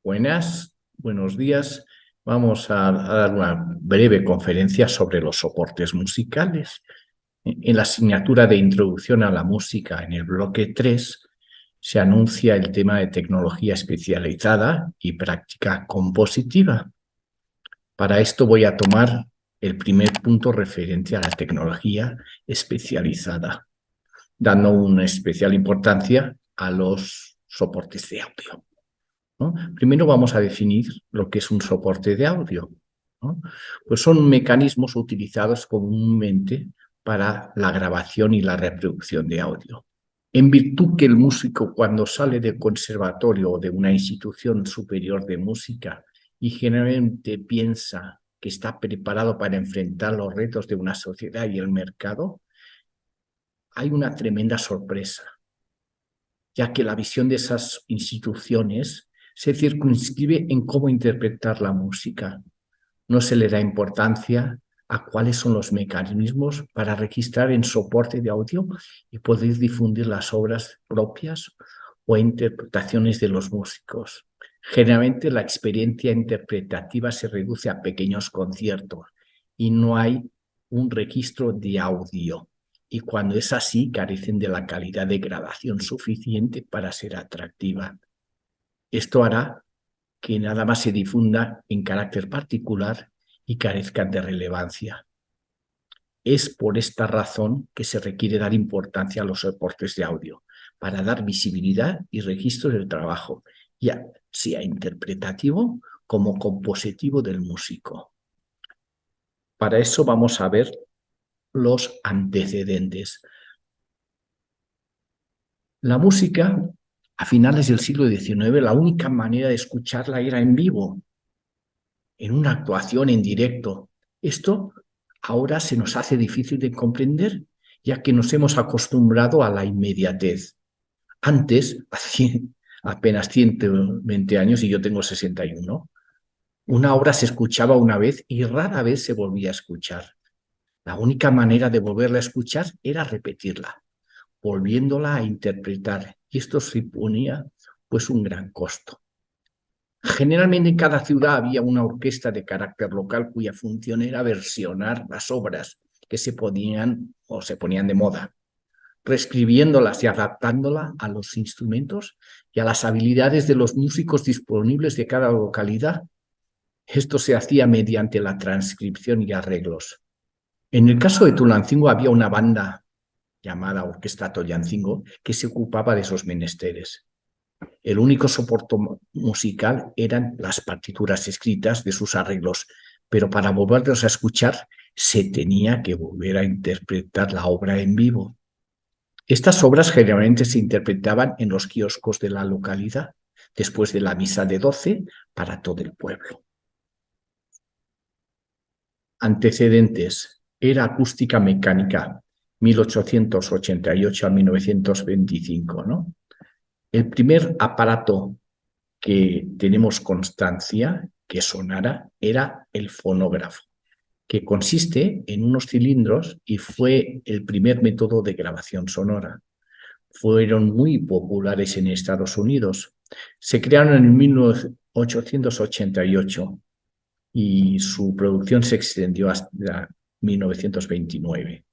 Buenos días. Vamos a dar una breve conferencia sobre los soportes musicales. En la asignatura de Introducción a la Música, en el bloque 3, se anuncia el tema de tecnología especializada y práctica compositiva. Para esto voy a tomar el primer punto referente a la tecnología especializada, dando una especial importancia a los soportes de audio, ¿no? Primero vamos a definir lo que es un soporte de audio, ¿no? Pues son mecanismos utilizados comúnmente para la grabación y la reproducción de audio. En virtud que el músico, cuando sale del conservatorio o de una institución superior de música y generalmente piensa que está preparado para enfrentar los retos de una sociedad y el mercado, hay una tremenda sorpresa, ya que la visión de esas instituciones se circunscribe en cómo interpretar la música. No se le da importancia a cuáles son los mecanismos para registrar en soporte de audio y poder difundir las obras propias o interpretaciones de los músicos. Generalmente la experiencia interpretativa se reduce a pequeños conciertos y no hay un registro de audio. Y cuando es así, carecen de la calidad de grabación suficiente para ser atractiva. Esto hará que nada más se difunda en carácter particular y carezcan de relevancia. Es por esta razón que se requiere dar importancia a los soportes de audio, para dar visibilidad y registro del trabajo, ya sea interpretativo como compositivo del músico. Para eso vamos a ver los antecedentes. La música, a finales del siglo XIX, la única manera de escucharla era en vivo, en una actuación en directo. Esto ahora se nos hace difícil de comprender, ya que nos hemos acostumbrado a la inmediatez. Antes, hace apenas 120 años, y yo tengo 61, una obra se escuchaba una vez y rara vez se volvía a escuchar. La única manera de volverla a escuchar era repetirla, volviéndola a interpretar, y esto suponía pues un gran costo. Generalmente en cada ciudad había una orquesta de carácter local cuya función era versionar las obras que se ponían o se ponían de moda, reescribiéndolas y adaptándolas a los instrumentos y a las habilidades de los músicos disponibles de cada localidad. Esto se hacía mediante la transcripción y arreglos. En el caso de Tulancingo había una banda llamada Orquesta Toyancingo que se ocupaba de esos menesteres. El único soporte musical eran las partituras escritas de sus arreglos, pero para volverlos a escuchar se tenía que volver a interpretar la obra en vivo. Estas obras generalmente se interpretaban en los kioscos de la localidad, después de la misa de 12 para todo el pueblo. Antecedentes: era acústica mecánica, 1888 a 1925, ¿no? El primer aparato que tenemos constancia que sonara era el fonógrafo, que consiste en unos cilindros y fue el primer método de grabación sonora. Fueron muy populares en Estados Unidos. Se crearon en 1888 y su producción se extendió hasta 1929,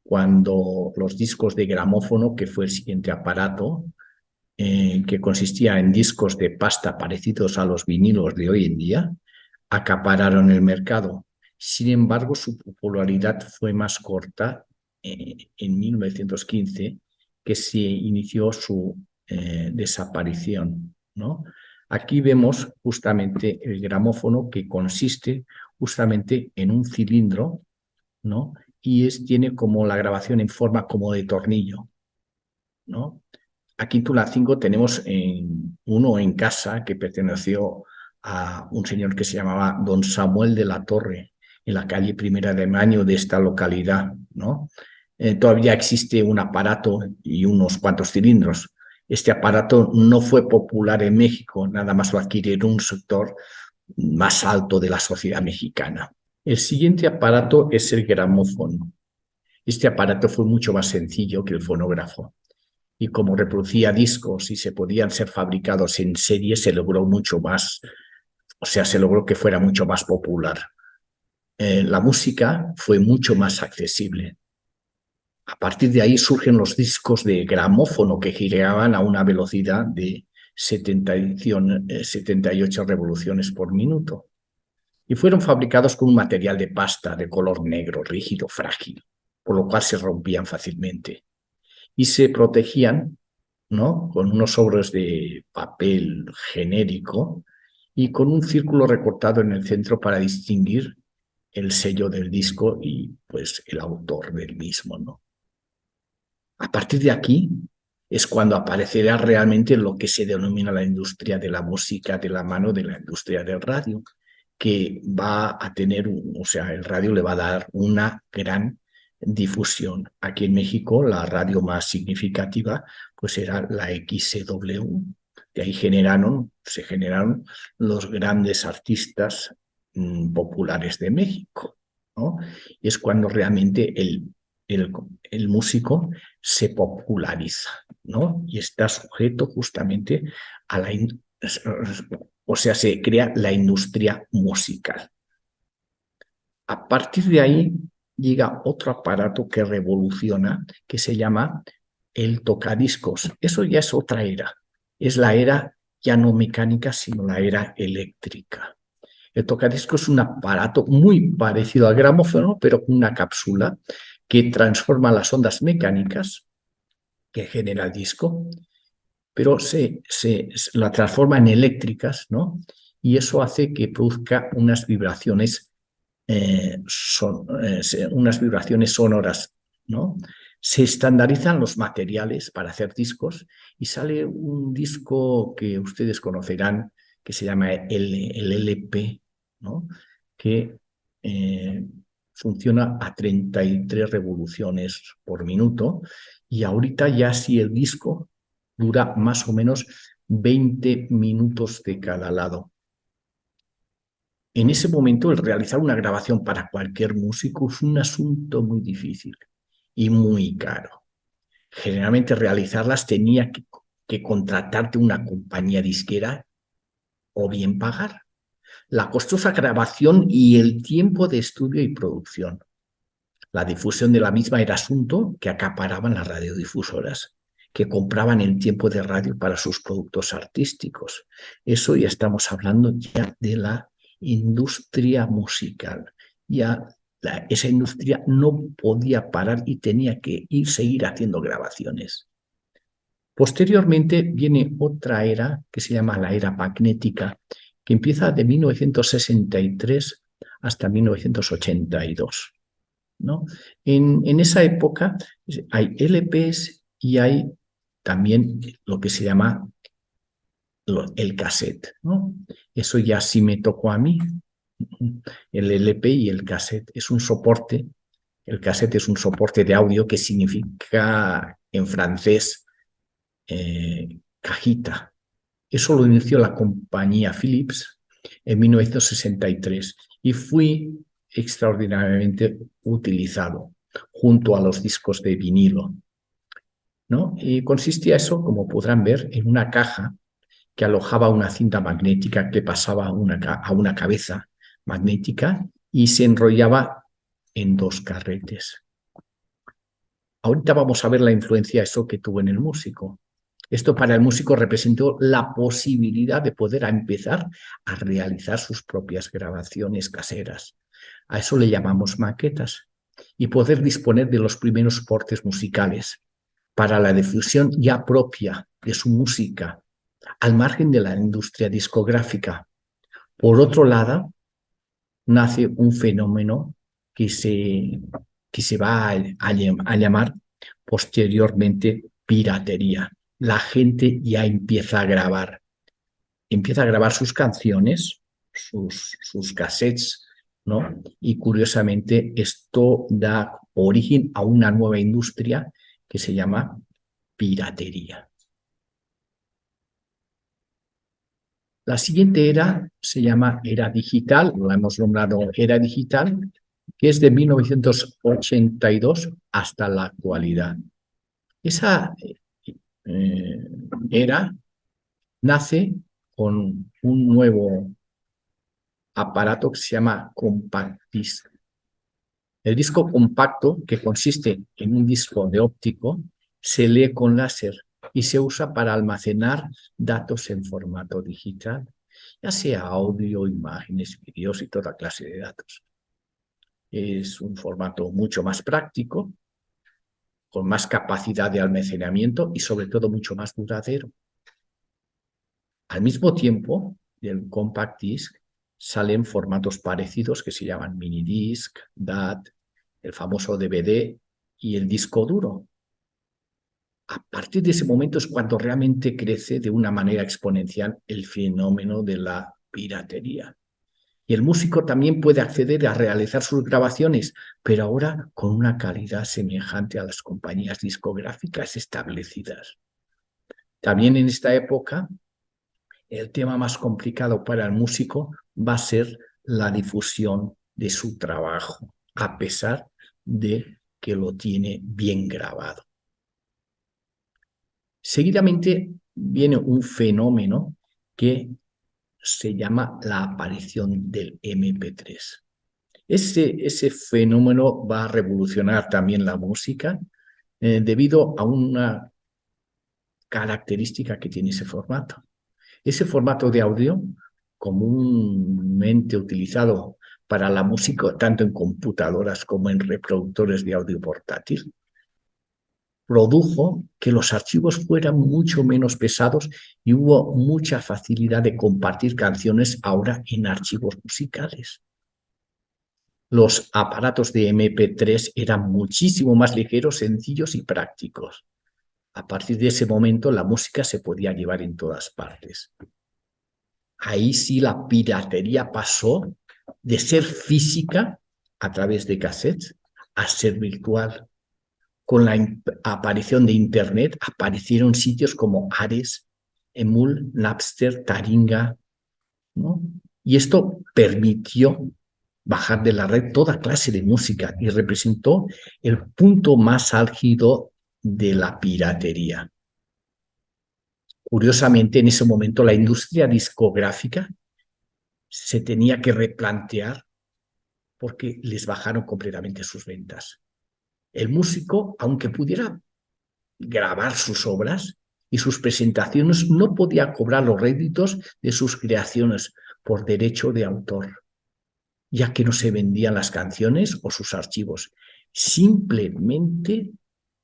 cuando los discos de gramófono, que fue el siguiente aparato, que consistía en discos de pasta parecidos a los vinilos de hoy en día, acapararon el mercado. Sin embargo, su popularidad fue más corta en 1915, que se inició su desaparición, ¿no? Aquí vemos justamente el gramófono, que consiste justamente en un cilindro, ¿no? Y tiene como la grabación en forma como de tornillo, ¿no? Aquí en Tulancingo tenemos uno en casa que perteneció a un señor que se llamaba don Samuel de la Torre, en la calle Primera de Mayo de esta localidad, ¿no? Todavía existe un aparato y unos cuantos cilindros. Este aparato no fue popular en México, nada más lo adquirieron un sector más alto de la sociedad mexicana. El siguiente aparato es el gramófono. Este aparato fue mucho más sencillo que el fonógrafo. y como reproducía discos y se podían ser fabricados en serie, se logró mucho más, o sea, se logró que fuera mucho más popular. La música fue mucho más accesible. A partir de ahí surgen los discos de gramófono que giraban a una velocidad de 78 revoluciones por minuto y fueron fabricados con un material de pasta de color negro, rígido, frágil, por lo cual se rompían fácilmente y se protegían, ¿no?, con unos sobres de papel genérico y con un círculo recortado en el centro para distinguir el sello del disco y pues el autor del mismo, ¿no? A partir de aquí es cuando aparecerá realmente lo que se denomina la industria de la música de la mano de la industria del radio, que va a tener, o sea, el radio le va a dar una gran difusión. Aquí en México la radio más significativa pues era la XW. De ahí se generaron los grandes artistas populares de México, ¿no? Y es cuando realmente el, el músico se populariza, ¿no? Y está sujeto justamente a la... O sea, se crea la industria musical. A partir de ahí llega otro aparato que revoluciona, que se llama el tocadiscos. Eso ya es otra era. Es la era ya no mecánica, sino la era eléctrica. El tocadiscos es un aparato muy parecido al gramófono, pero con una cápsula que transforma las ondas mecánicas que genera el disco, pero la transforma en eléctricas, ¿no? Y eso hace que produzca unas vibraciones, unas vibraciones sonoras, ¿no? Se estandarizan los materiales para hacer discos y sale un disco que ustedes conocerán que se llama el LP, ¿no? Que funciona a 33 revoluciones por minuto y ahorita ya si el disco dura más o menos 20 minutos de cada lado. En ese momento, el realizar una grabación para cualquier músico es un asunto muy difícil y muy caro. Generalmente realizarlas tenía que contratarte una compañía disquera o bien pagar la costosa grabación y el tiempo de estudio y producción. La difusión de la misma era asunto que acaparaban las radiodifusoras, que compraban el tiempo de radio para sus productos artísticos. Eso ya estamos hablando ya de la industria musical. Ya esa industria no podía parar y tenía que seguir haciendo grabaciones. Posteriormente viene otra era que se llama la era magnética, que empieza de 1963 hasta 1982. ¿No? En esa época hay LPs y hay también lo que se llama el cassette, ¿no? Eso ya sí me tocó a mí. El LP y el cassette es un soporte. El cassette es un soporte de audio que significa en francés cajita. Eso lo inició la compañía Philips en 1963 y fui extraordinariamente utilizado junto a los discos de vinilo, ¿no? Y consistía eso, como podrán ver, en una caja que alojaba una cinta magnética que pasaba a una cabeza magnética y se enrollaba en dos carretes. Ahorita vamos a ver la influencia eso que tuvo en el músico. Esto para el músico representó la posibilidad de poder empezar a realizar sus propias grabaciones caseras. A eso le llamamos maquetas. Y poder disponer de los primeros soportes musicales para la difusión ya propia de su música, al margen de la industria discográfica. Por otro lado, nace un fenómeno que se va a llamar posteriormente piratería. La gente ya empieza a grabar sus canciones, sus cassettes, ¿no? Y curiosamente esto da origen a una nueva industria que se llama piratería. La siguiente era se llama era digital, la hemos nombrado era digital, que es de 1982 hasta la actualidad. Esa era, nace con un nuevo aparato que se llama compact disc. El disco compacto, que consiste en un disco de óptico, se lee con láser y se usa para almacenar datos en formato digital, ya sea audio, imágenes, vídeos y toda clase de datos. Es un formato mucho más práctico, con más capacidad de almacenamiento y sobre todo mucho más duradero. Al mismo tiempo, del compact disc salen formatos parecidos que se llaman minidisc, DAT, el famoso DVD y el disco duro. A partir de ese momento es cuando realmente crece de una manera exponencial el fenómeno de la piratería. Y el músico también puede acceder a realizar sus grabaciones, pero ahora con una calidad semejante a las compañías discográficas establecidas. También en esta época, el tema más complicado para el músico va a ser la difusión de su trabajo, a pesar de que lo tiene bien grabado. Seguidamente viene un fenómeno que se llama la aparición del MP3. Ese fenómeno va a revolucionar también la música debido a una característica que tiene ese formato. Ese formato de audio, comúnmente utilizado para la música, tanto en computadoras como en reproductores de audio portátil, produjo que los archivos fueran mucho menos pesados y hubo mucha facilidad de compartir canciones ahora en archivos musicales. Los aparatos de MP3 eran muchísimo más ligeros, sencillos y prácticos. A partir de ese momento la música se podía llevar en todas partes. Ahí sí la piratería pasó de ser física a través de cassettes a ser virtual. Con la aparición de Internet aparecieron sitios como Ares, Emul, Napster, Taringa, ¿no? Y esto permitió bajar de la red toda clase de música y representó el punto más álgido de la piratería. Curiosamente, en ese momento la industria discográfica se tenía que replantear porque les bajaron completamente sus ventas. El músico, aunque pudiera grabar sus obras y sus presentaciones, no podía cobrar los réditos de sus creaciones por derecho de autor, ya que no se vendían las canciones o sus archivos. Simplemente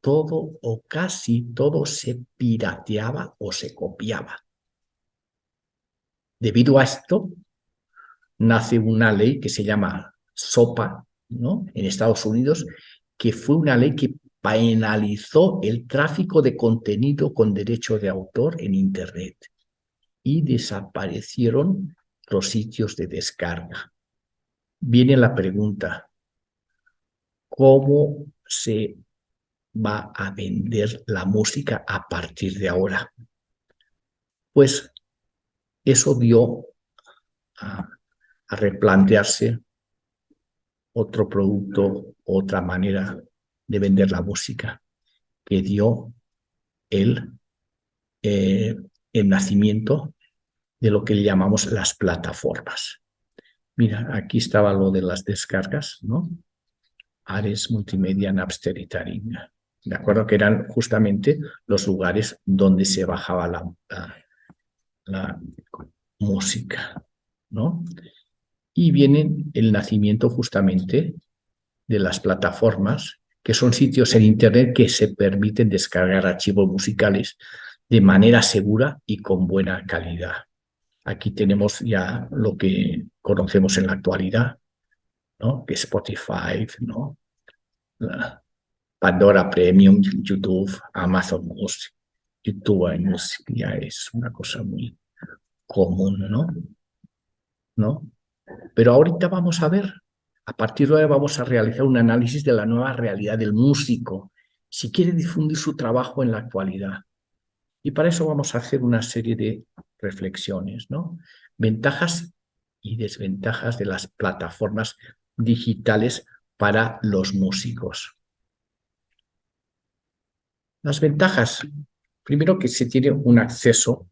todo o casi todo se pirateaba o se copiaba. Debido a esto, nace una ley que se llama SOPA, ¿no? En Estados Unidos, que fue una ley que penalizó el tráfico de contenido con derecho de autor en Internet y desaparecieron los sitios de descarga. Viene la pregunta, ¿cómo se va a vender la música a partir de ahora? Pues eso dio a replantearse otro producto, otra manera de vender la música, que dio el, el nacimiento de lo que llamamos las plataformas. Mira, aquí estaba lo de las descargas, ¿no? Ares, Multimedia, Napster y Taringa. De acuerdo, que eran justamente los lugares donde se bajaba la música, ¿no? Y viene el nacimiento justamente de las plataformas, que son sitios en Internet que se permiten descargar archivos musicales de manera segura y con buena calidad. Aquí tenemos ya lo que conocemos en la actualidad, ¿no? Que es Spotify, ¿no? Pandora Premium, YouTube, Amazon Music, YouTube Music, ya es una cosa muy común, ¿no? Pero ahorita vamos a ver, a partir de ahora vamos a realizar un análisis de la nueva realidad del músico, si quiere difundir su trabajo en la actualidad. Y para eso vamos a hacer una serie de reflexiones, ¿no? Ventajas y desventajas de las plataformas digitales para los músicos. Las ventajas. Primero, que se tiene un acceso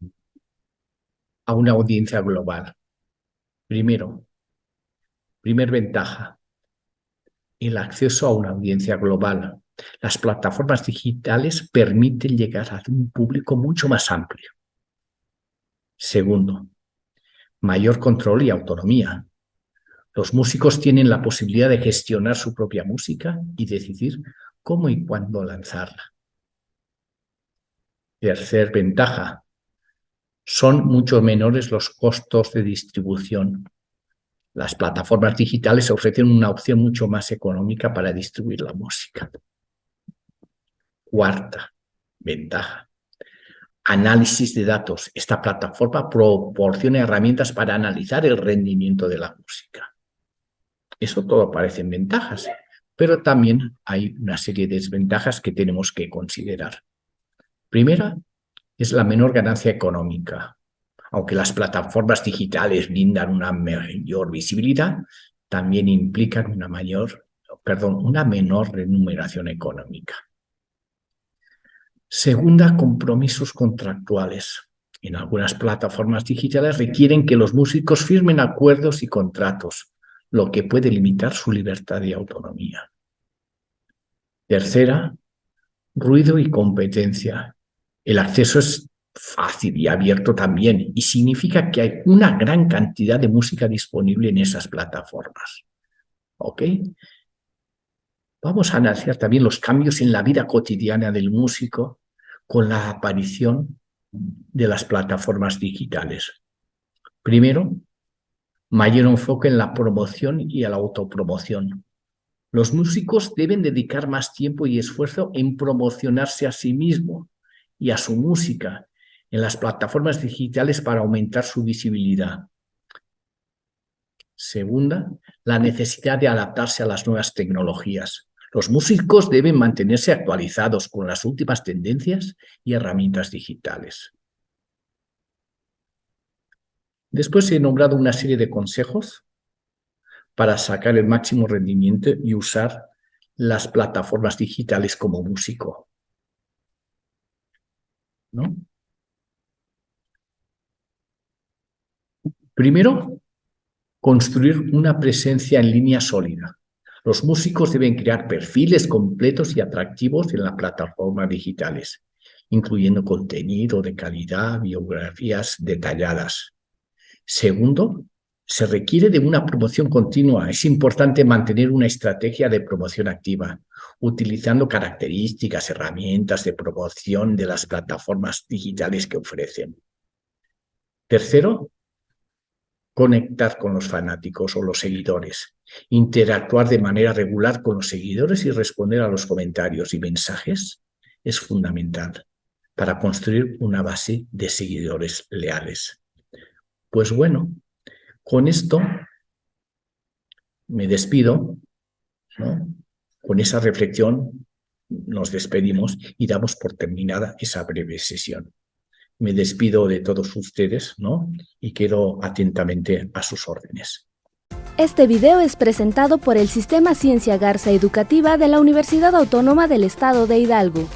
a una audiencia global. Primer ventaja, el acceso a una audiencia global. Las plataformas digitales permiten llegar a un público mucho más amplio. Segundo, mayor control y autonomía. Los músicos tienen la posibilidad de gestionar su propia música y decidir cómo y cuándo lanzarla. Tercer ventaja, son mucho menores los costos de distribución. Las plataformas digitales ofrecen una opción mucho más económica para distribuir la música. Cuarta ventaja, análisis de datos. Esta plataforma proporciona herramientas para analizar el rendimiento de la música. Eso todo parecen ventajas, pero también hay una serie de desventajas que tenemos que considerar. Primera es la menor ganancia económica. Aunque las plataformas digitales brindan una mayor visibilidad, también implican una menor remuneración económica. Segunda, compromisos contractuales. En algunas plataformas digitales requieren que los músicos firmen acuerdos y contratos, lo que puede limitar su libertad y autonomía. Tercera, ruido y competencia. El acceso es fácil y abierto también, y significa que hay una gran cantidad de música disponible en esas plataformas. ¿Ok? Vamos a analizar también los cambios en la vida cotidiana del músico con la aparición de las plataformas digitales. Primero, mayor enfoque en la promoción y a la autopromoción. Los músicos deben dedicar más tiempo y esfuerzo en promocionarse a sí mismos y a su música en las plataformas digitales para aumentar su visibilidad. Segunda, la necesidad de adaptarse a las nuevas tecnologías. Los músicos deben mantenerse actualizados con las últimas tendencias y herramientas digitales. Después he nombrado una serie de consejos para sacar el máximo rendimiento y usar las plataformas digitales como músico, ¿no? Primero, construir una presencia en línea sólida. Los músicos deben crear perfiles completos y atractivos en las plataformas digitales, incluyendo contenido de calidad, biografías detalladas. Segundo, se requiere de una promoción continua. Es importante mantener una estrategia de promoción activa, utilizando características, herramientas de promoción de las plataformas digitales que ofrecen. Tercero, conectar con los fanáticos o los seguidores, interactuar de manera regular con los seguidores y responder a los comentarios y mensajes es fundamental para construir una base de seguidores leales. Pues bueno, con esto me despido, ¿no? Con esa reflexión nos despedimos y damos por terminada esa breve sesión. Me despido de todos ustedes, ¿no? Y quedo atentamente a sus órdenes. Este video es presentado por el Sistema Ciencia Garza Educativa de la Universidad Autónoma del Estado de Hidalgo.